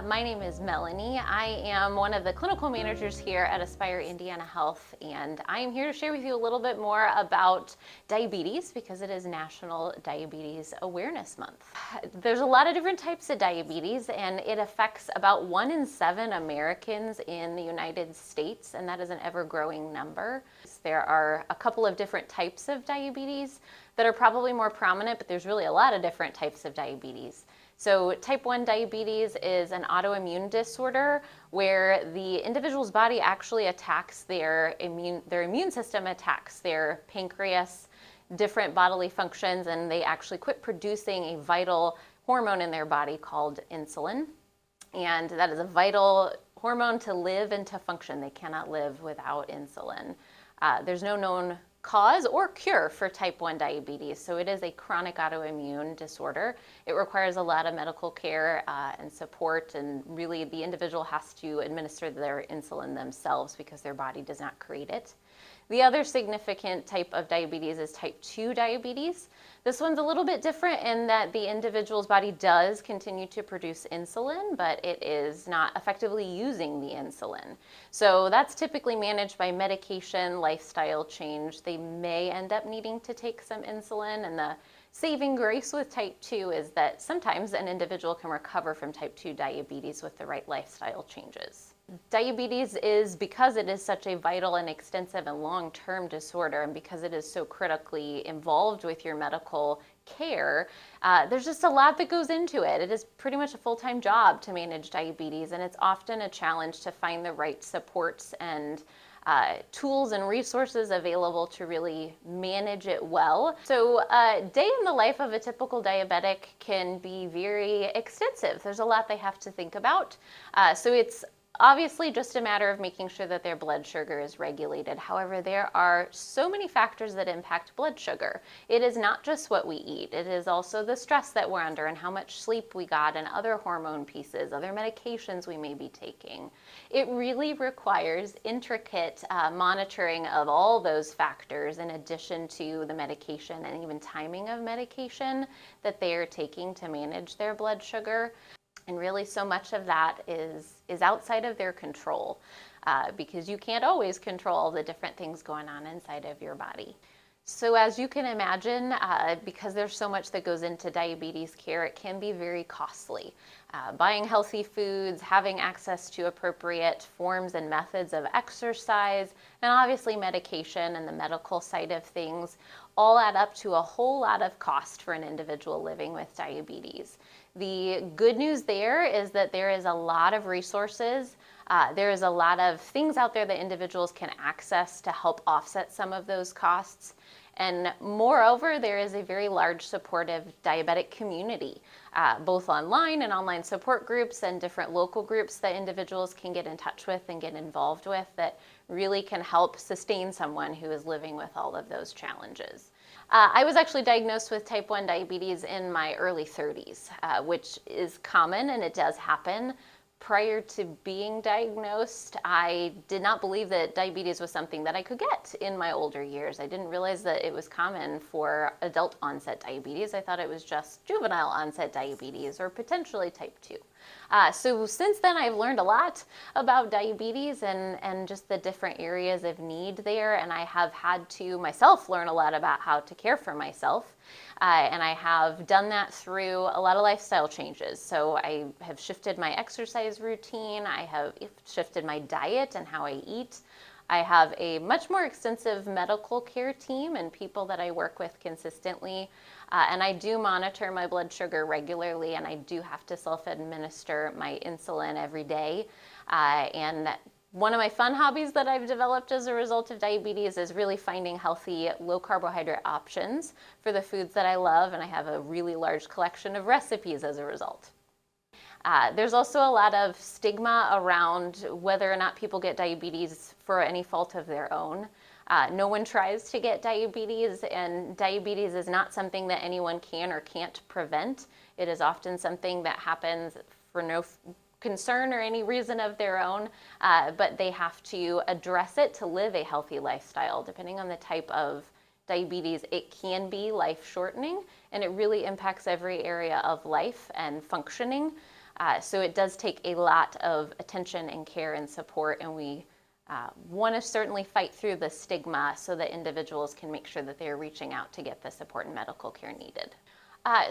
My name is Melanie. I am one of the clinical managers here at Aspire Indiana Health, and I am here to share with you a little bit more about diabetes because it is National Diabetes Awareness Month. There's a lot of different types of diabetes, and it affects about 1 in 7 Americans in the United States, and that is an ever-growing number. There are a couple of different types of diabetes that are probably more prominent, but there's really a lot of different types of diabetes. So type 1 diabetes is an autoimmune disorder where the individual's body actually attacks their immune system attacks their pancreas, different bodily functions, and they actually quit producing a vital hormone in their body called insulin. And that is a vital hormone to live and to function. They cannot live without insulin. There's no known cause or cure for type 1 diabetes, so it is a chronic autoimmune disorder. It requires a lot of medical care and support, and really the individual has to administer their insulin themselves because their body does not create it. The other significant type of diabetes is type 2 diabetes. This one's a little bit different in that the individual's body does continue to produce insulin, but it is not effectively using the insulin. So that's typically managed by medication, lifestyle change. They may end up needing to take some insulin, and the saving grace with type 2 is that sometimes an individual can recover from type 2 diabetes with the right lifestyle changes. Diabetes is, because it is such a vital and extensive and long-term disorder, and because it is so critically involved with your medical care, there's just a lot that goes into it. It is pretty much a full-time job to manage diabetes, and it's often a challenge to find the right supports and tools and resources available to really manage it well. So a day in the life of a typical diabetic can be very extensive. There's a lot they have to think about. So it's obviously just a matter of making sure that their blood sugar is regulated. However, there are so many factors that impact blood sugar. It is not just what we eat. It is also the stress that we're under and how much sleep we got and other hormone pieces, other medications we may be taking. It really requires intricate monitoring of all those factors in addition to the medication and even timing of medication that they are taking to manage their blood sugar. And really so much of that is outside of their control because you can't always control the different things going on inside of your body. So as you can imagine, because there's so much that goes into diabetes care, it can be very costly. Buying healthy foods, having access to appropriate forms and methods of exercise, and obviously medication and the medical side of things all add up to a whole lot of cost for an individual living with diabetes. The good news there is that there is a lot of resources. There is a lot of things out there that individuals can access to help offset some of those costs. And moreover, there is a very large supportive diabetic community, both online and online support groups and different local groups that individuals can get in touch with and get involved with that really can help sustain someone who is living with all of those challenges. I was actually diagnosed with type 1 diabetes in my early 30s, which is common and it does happen. Prior to being diagnosed, I did not believe that diabetes was something that I could get in my older years. I didn't realize that it was common for adult onset diabetes. I thought it was just juvenile onset diabetes or potentially type 2. So since then, I've learned a lot about diabetes and just the different areas of need there, and I have had to myself learn a lot about how to care for myself. And I have done that through a lot of lifestyle changes. So I have shifted my exercise routine, I have shifted my diet and how I eat. I have a much more extensive medical care team and people that I work with consistently. And I do monitor my blood sugar regularly, and I do have to self-administer my insulin every day. And one of my fun hobbies that I've developed as a result of diabetes is really finding healthy, low carbohydrate options for the foods that I love, and I have a really large collection of recipes as a result. There's also a lot of stigma around whether or not people get diabetes for any fault of their own. No one tries to get diabetes, and diabetes is not something that anyone can or can't prevent. It is often something that happens for no concern or any reason of their own, but they have to address it to live a healthy lifestyle. Depending on the type of diabetes, it can be life-shortening, and it really impacts every area of life and functioning. So it does take a lot of attention and care and support, and we want to certainly fight through the stigma so that individuals can make sure that they're reaching out to get the support and medical care needed.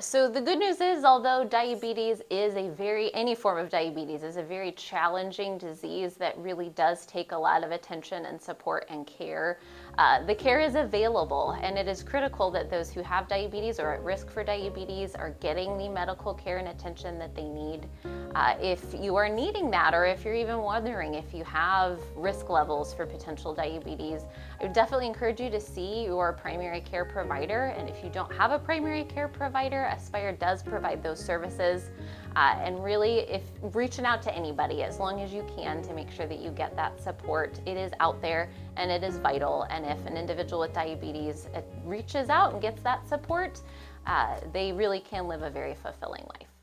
So the good news is, although diabetes is any form of diabetes is a very challenging disease that really does take a lot of attention and support and care, the care is available, and it is critical that those who have diabetes or are at risk for diabetes are getting the medical care and attention that they need. If you are needing that, or if you're even wondering if you have risk levels for potential diabetes, I would definitely encourage you to see your primary care provider. And if you don't have a primary care provider, Aspire does provide those services. And really, if reaching out to anybody as long as you can to make sure that you get that support, it is out there and it is vital. And if an individual with diabetes reaches out and gets that support, they really can live a very fulfilling life.